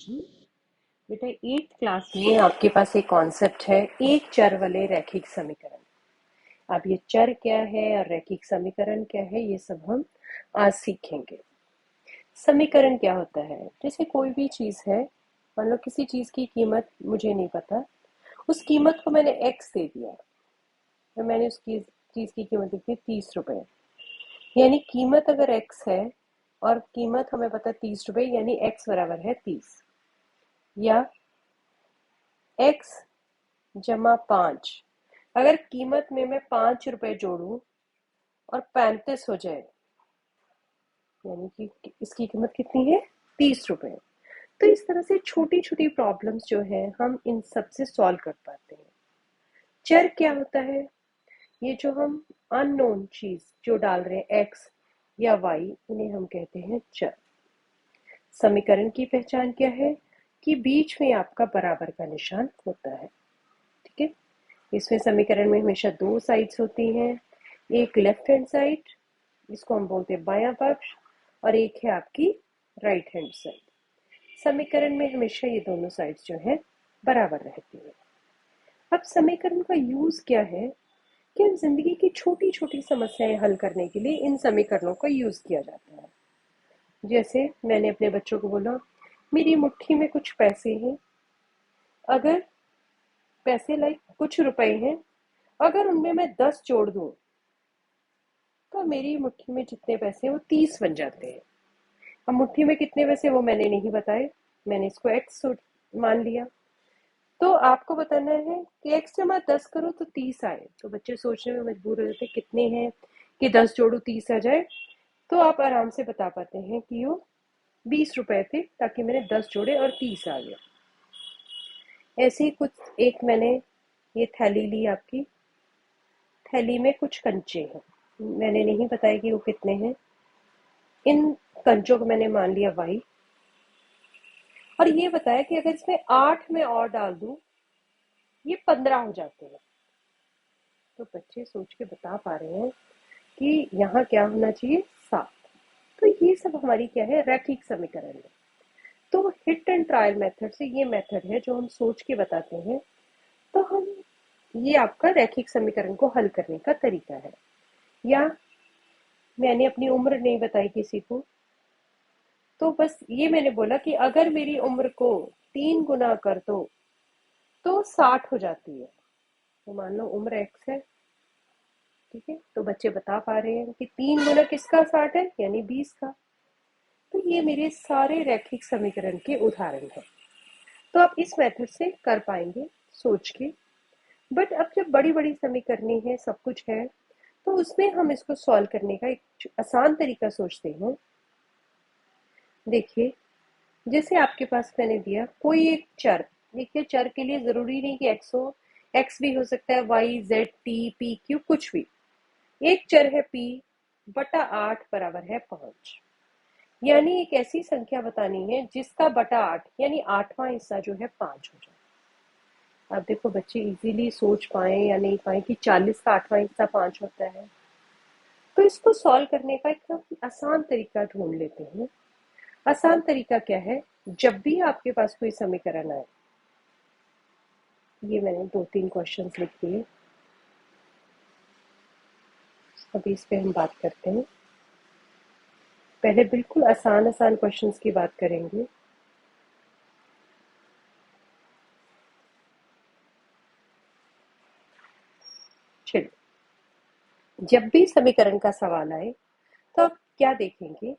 बेटा 8th class में आपके पास एक कॉन्सेप्ट है एक चर वाले रैखिक समीकरण। अब ये चर क्या है और रैखिक समीकरण क्या है ये सब हम आज सीखेंगे। समीकरण क्या होता है? जैसे कोई भी चीज है, मान लो किसी चीज की कीमत मुझे नहीं पता, उस कीमत को मैंने x दे दिया, तो मैंने उसकी चीज की कीमत दी थी 30 रुपए। यानी कीमत अगर x है और कीमत हमें पता 30 रुपए, यानी x बराबर है 30। या x जमा 5, अगर कीमत में मैं 5 रुपए जोड़ू और 35 हो जाए, यानी कि इसकी कीमत कितनी है? 30 रुपए। तो इस तरह से छोटी छोटी प्रॉब्लम्स जो है हम इन सब से सॉल्व कर पाते हैं। चर क्या होता है? ये जो हम अननोन चीज जो डाल रहे हैं एक्स या वाई, इन्हें हम कहते हैं चर। समीकरण की पहचान क्या है? कि बीच में आपका बराबर का निशान होता है। ठीक है, इसमें समीकरण में हमेशा दो साइड्स होती हैं, एक लेफ्ट हैंड साइड, इसको हम बोलते हैं बायां पक्ष, और एक है आपकी राइट हैंड साइड। समीकरण में हमेशा ये दोनों साइड्स जो है बराबर रहती है। अब समीकरण का यूज क्या है? कि हम जिंदगी की छोटी छोटी समस्याएं हल करने के लिए इन समीकरणों का यूज किया जाता है। जैसे मैंने अपने बच्चों को बोला, मेरी मुट्ठी में कुछ पैसे हैं, अगर पैसे लाइक कुछ रुपए हैं, अगर उनमें मैं 10 जोड़ दूं तो मेरी मुट्ठी में जितने पैसे हैं वो 30 बन जाते हैं। अब मुट्ठी में कितने पैसे वो मैंने नहीं बताए, मैंने इसको एक्स मान लिया। तो आपको बताना है कि एक्स जमा 10 करो तो 30 आए। तो बच्चे सोचने में मजबूर हो जाते कितने हैं कि 10 जोड़ो 30 आ जाए। तो आप आराम से बता पाते हैं कि वो 20 रुपए थे, ताकि मैंने 10 जोड़े और 30 आ गया। ऐसे ही कुछ एक मैंने ये थैली ली, आपकी थैली में कुछ कंचे हैं, मैंने नहीं बताया कि वो कितने हैं। इन कंचों को मैंने मान लिया वाई, और ये बताया कि अगर इसमें 8 में और डाल दूं ये 15 हो जाते हैं। तो बच्चे सोच के बता पा रहे हैं कि यहाँ क्या होना चाहिए? 7। तो ये सब हमारी क्या है? रैखिक समीकरण है। तो हिट एंड ट्रायल मेथड से ये मेथड है जो हम सोच के बताते हैं। तो हम ये आपका रैखिक समीकरण को हल करने का तरीका है। या मैंने अपनी उम्र नहीं बताई किसी को, तो बस ये मैंने बोला कि अगर मेरी उम्र को 3 गुना कर दो तो 60 हो जाती है। तो मान लो उम्र एक्स है, ठीक है, तो बच्चे बता पा रहे हैं कि 3 गुना किसका 60 है, यानी 20 का। तो ये मेरे सारे रैखिक समीकरण के उदाहरण हैं। तो आप इस मेथड से कर पाएंगे सोच के। बट अब जब बड़ी बड़ी समीकरणी है, सब कुछ है, तो उसमें हम इसको सॉल्व करने का एक आसान तरीका सोचते हैं। देखिए, जैसे आपके पास मैंने दिया कोई एक चर। देखिए, चर के लिए जरूरी नहीं कि एक्स हो, एक्स भी हो सकता है, Y Z T P Q कुछ भी। एक चर है पी बटा 8 बराबर है 5। यानी एक ऐसी संख्या बतानी है जिसका बटा 8 यानी 8वां हिस्सा जो है 5 हो जाए। अब देखो बच्चे इजीली सोच पाए या नहीं पाए कि 40 का 8वां हिस्सा 5 होता है। तो इसको सॉल्व करने का एक आसान तरीका ढूंढ लेते हैं। आसान तरीका क्या है? जब भी आपके पास कोई समीकरण आए, ये मैंने 2-3 क्वेश्चंस लिख दिए, अभी इस पे हम बात करते हैं। पहले बिल्कुल आसान आसान क्वेश्चंस की बात करेंगे। चलिए, जब भी समीकरण का सवाल आए तो आप क्या देखेंगे?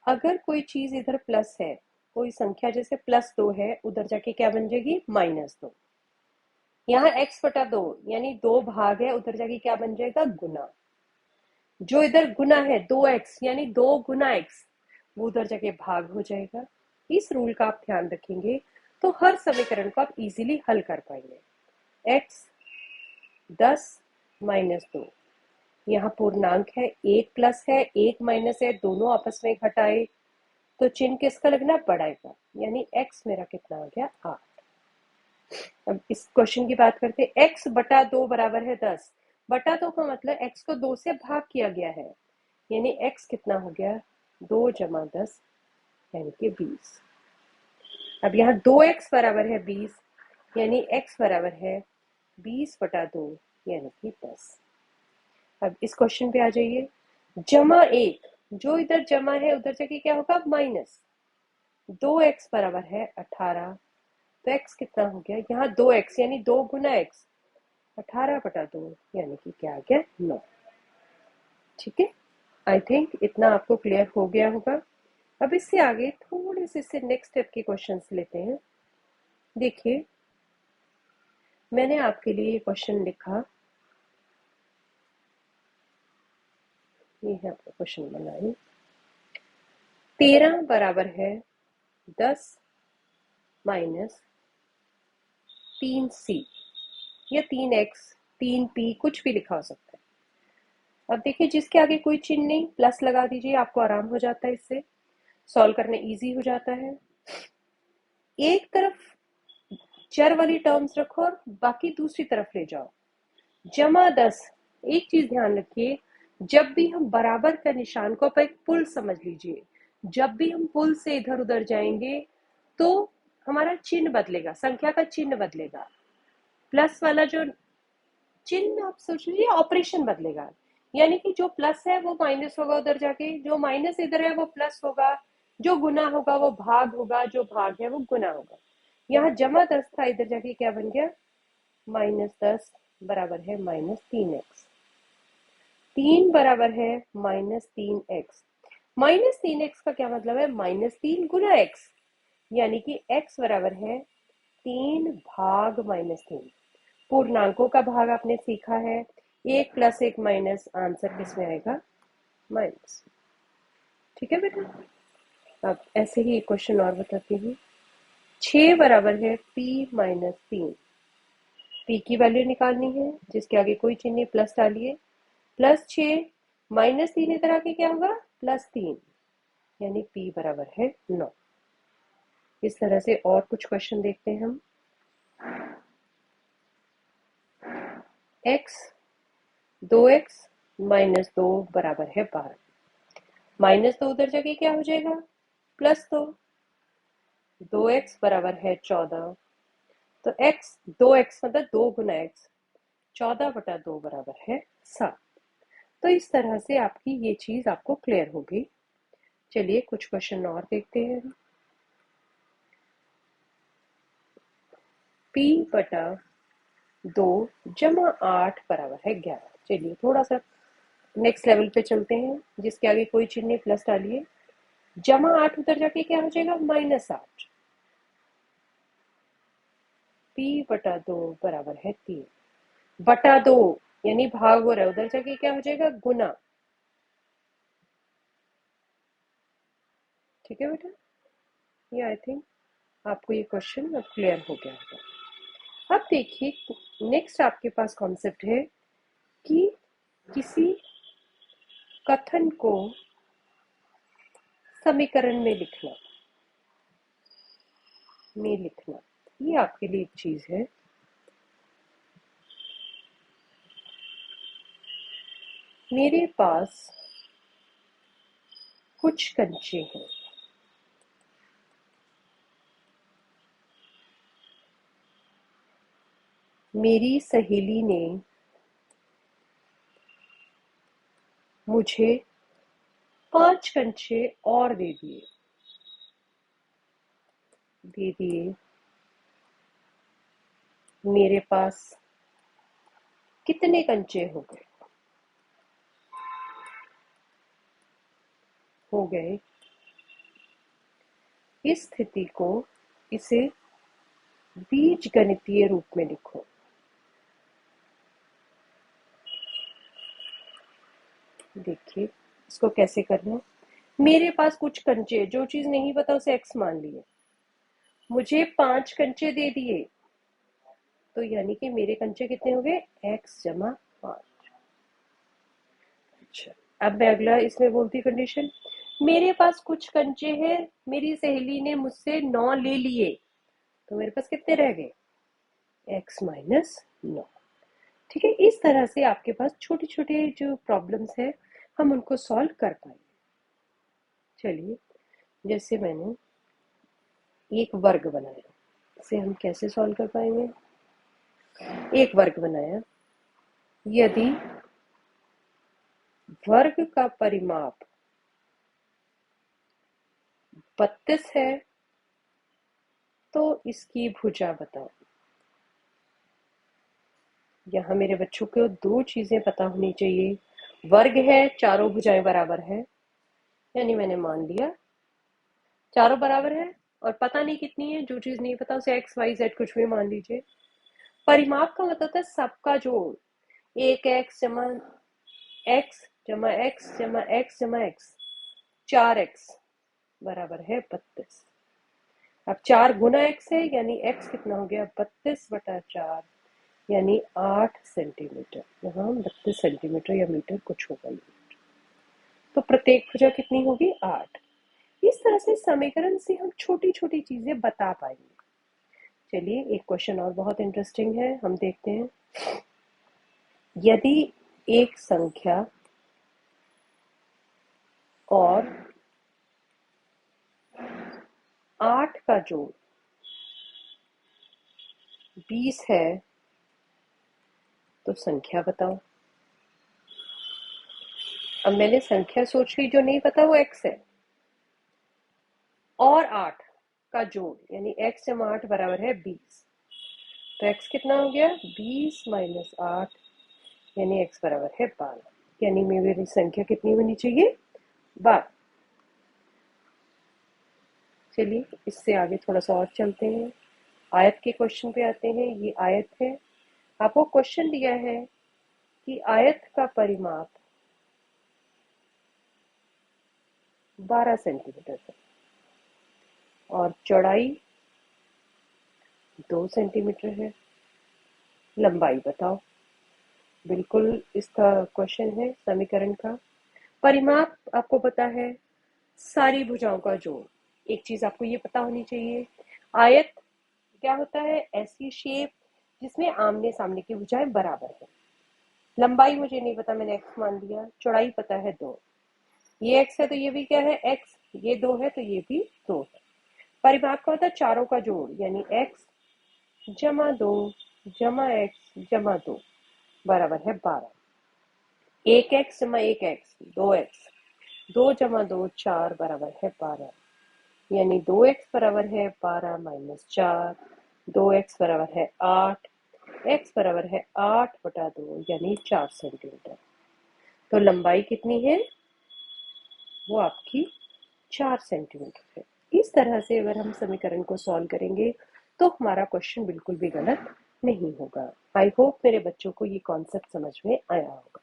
अगर कोई चीज इधर प्लस है, कोई संख्या जैसे +2 है, उधर जाके क्या बन जाएगी? -2। यहाँ x बटा 2 यानी 2 भाग है, उधर जाके क्या बन जाएगा? गुना। जो इधर गुना है 2x यानी 2 गुना x, वो उधर जाके भाग हो जाएगा। इस रूल का आप ध्यान रखेंगे तो हर समीकरण को आप इजीली हल कर पाएंगे। x 10 -2, यहाँ पूर्णांक है, एक प्लस है एक माइनस है, दोनों आपस में घटाए तो चिन्ह किसका लगना? बड़ा का, यानी x मेरा कितना आ गया? 8। अब इस क्वेश्चन की बात करते हैं। x बटा 2 बराबर है 10। बटा 2 का मतलब x को 2 से भाग किया गया है, यानी x कितना हो गया? 2 जमा 10 यानी कि 20। अब यहाँ 2x बराबर है 20, यानी x बराबर है 20/2 यानी कि 10। अब इस क्वेश्चन पे आ जाइए। जमा 1, जो इधर जमा है उधर जाके क्या होगा माइनस। 2x बराबर है 18, तो x कितना हो गया यहाँ 2x यानी 2 गुना x, 18/2 यानी कि क्या आ गया 9। ठीक है, आई थिंक इतना आपको क्लियर हो गया होगा। अब इससे आगे थोड़े से इससे नेक्स्ट स्टेप के क्वेश्चंस लेते हैं। देखिए मैंने आपके लिए ये क्वेश्चन लिखा, ये है आपका क्वेश्चन बनाए। 13 बराबर है 10 माइनस 3c या 3x 3p कुछ भी लिखा हो सकता है। अब देखिए जिसके आगे कोई चिन्ह नहीं, प्लस लगा दीजिए, आपको आराम हो जाता है, इससे सॉल्व करना इजी हो जाता है। एक तरफ चर वाली टर्म्स रखो और बाकी दूसरी तरफ ले जाओ। जमा 10, एक चीज ध्यान रखिए, जब भी हम बराबर का निशान को आप एक पुल समझ लीजिए, जब भी हम पुल से इधर उधर जाएंगे तो हमारा चिन्ह बदलेगा, संख्या का चिन्ह बदलेगा। प्लस वाला जो चिन्ह आप सोच लीजिए ऑपरेशन बदलेगा, यानी कि जो प्लस है वो माइनस होगा उधर जाके, जो माइनस इधर है वो प्लस होगा, जो गुना होगा वो भाग होगा, जो भाग है वो गुना होगा। यहाँ जमा 10 था, इधर जाके क्या बन गया -10 बराबर है -3x। 3 बराबर है -3x। -3x का क्या मतलब है -3 गुना x, यानी कि x बराबर है 3 भाग -3। पूर्णांकों का भाग आपने सीखा है, 1 + 1 माइनस, आंसर किस में आएगा माइनस। ठीक है बेटा। अब ऐसे ही एक क्वेश्चन और बताती हूँ। 6 बराबर है p - 3। p की वैल्यू निकालनी है, जिसके आगे कोई चिन्ह नहीं, प्लस डालिए। +6 -3 इधर आके क्या होगा +3, यानी p बराबर है 9। इस तरह से और कुछ क्वेश्चन देखते हैं हम। x 2x -2 बराबर है 12। -2 उधर जगह क्या हो जाएगा +2। 2x बराबर है 14, तो x 2x मतलब 2 गुना x, 14/2 बराबर है 7। तो इस तरह से आपकी ये चीज आपको क्लियर होगी। चलिए कुछ क्वेश्चन और देखते हैं। p/2 जमा 8 बराबर है 11। चलिए थोड़ा सा नेक्स्ट लेवल पे चलते हैं, जिसके आगे कोई चिन्ह नहीं, प्लस डालिए। जमा 8 उधर जाके क्या हो जाएगा -8। p/2 बराबर है 3 बटा 2, यानी भाग हो रहा है, उधर जाके क्या हो जाएगा गुना। ठीक है बेटा, ये आई थिंक आपको ये क्वेश्चन अब क्लियर हो गया होगा। अब देखिए नेक्स्ट आपके पास कॉन्सेप्ट है कि किसी कथन को समीकरण में लिखना, ये आपके लिए एक चीज है। मेरे पास कुछ कंचे हैं, मेरी सहेली ने मुझे 5 कंचे और दे दिए। मेरे पास कितने कंचे हो गए। इस स्थिति को इसे बीजगणितीय रूप में लिखो। देखिए इसको कैसे करना है। मेरे पास कुछ कंचे, जो चीज नहीं पता उसे एक्स मान लिए, मुझे 5 कंचे दे दिए, तो यानी कि मेरे कंचे कितने हो गए x जमा 5। अच्छा, अब मैं अगला इसमें बोलती कंडीशन। मेरे पास कुछ कंचे हैं, मेरी सहेली ने मुझसे 9 ले लिए, तो मेरे पास कितने रह गए x - 9। ठीक है, इस तरह से आपके पास छोटे छोटे जो प्रॉब्लम्स है हम उनको सॉल्व कर पाएंगे। चलिए, जैसे मैंने एक वर्ग बनाया, इसे हम कैसे सॉल्व कर पाएंगे? एक वर्ग बनाया, यदि वर्ग का परिमाप 32 है तो इसकी भुजा बताओ। यहाँ मेरे बच्चों को दो चीजें पता होनी चाहिए। वर्ग है, चारों भुजाएं बराबर है, यानी मैंने मान लिया चारों बराबर है, और पता नहीं कितनी है, जो चीज नहीं पता उसे एक्स वाई जेड कुछ भी मान लीजिए। परिमाप का मतलब है सबका जोड़, एक एक्स जमा एक्स जमा एक्स जमा एक्स जमा एक्स, 4x बराबर है 32। अब 4 गुना x है, यानी x कितना हो गया 32/4, यानी 8 सेंटीमीटर। यहाँ 32 सेंटीमीटर या मीटर कुछ होगा ये। तो प्रत्येक भुजा कितनी होगी 8। इस तरह से समीकरण से हम छोटी छोटी चीजें बता पाएंगे। चलिए एक क्वेश्चन और बहुत इंटरेस्टिंग है, हम देखते हैं। यदि एक संख्या और 8 का जोड़ 20 है तो संख्या बताओ। अब मैंने संख्या सोच ली, जो नहीं पता वो x है, और 8 का जोड़ यानी x जमा 8 बराबर है 20। तो x कितना हो गया 20 माइनस 8, यानी x बराबर है 12, यानी मेरी संख्या कितनी होनी चाहिए 12। चलिए इससे आगे थोड़ा सा और चलते हैं, आयत के क्वेश्चन पे आते हैं। ये आयत है, आपको क्वेश्चन दिया है कि आयत का परिमाप 12 सेंटीमीटर है और चौड़ाई 2 सेंटीमीटर है, लंबाई बताओ। बिल्कुल इसका क्वेश्चन है समीकरण का। परिमाप आपको पता है सारी भुजाओं का जोड़। एक चीज आपको ये पता होनी चाहिए, आयत क्या होता है, ऐसी शेप जिसमें आमने सामने की भुजाएं बराबर है। लंबाई मुझे नहीं पता, मैंने x मान लिया। चौड़ाई पता है 2, ये x है तो ये भी क्या है x, ये 2 है तो ये भी 2 है। परिमाप का होता है चारों का जोड़, यानी x जमा 2 जमा x जमा 2 बराबर है 12। एक एक्स जमा एक एक्स 2x, 2 जमा 2 4 बराबर है 12, यानी 2x बराबर है 12 माइनस 4, 2x बराबर है 8, x बराबर है 8/2, यानी 4 सेंटीमीटर। तो लंबाई कितनी है, वो आपकी 4 सेंटीमीटर है। इस तरह से अगर हम समीकरण को सॉल्व करेंगे तो हमारा क्वेश्चन बिल्कुल भी गलत नहीं होगा। आई होप मेरे बच्चों को ये कॉन्सेप्ट समझ में आया होगा।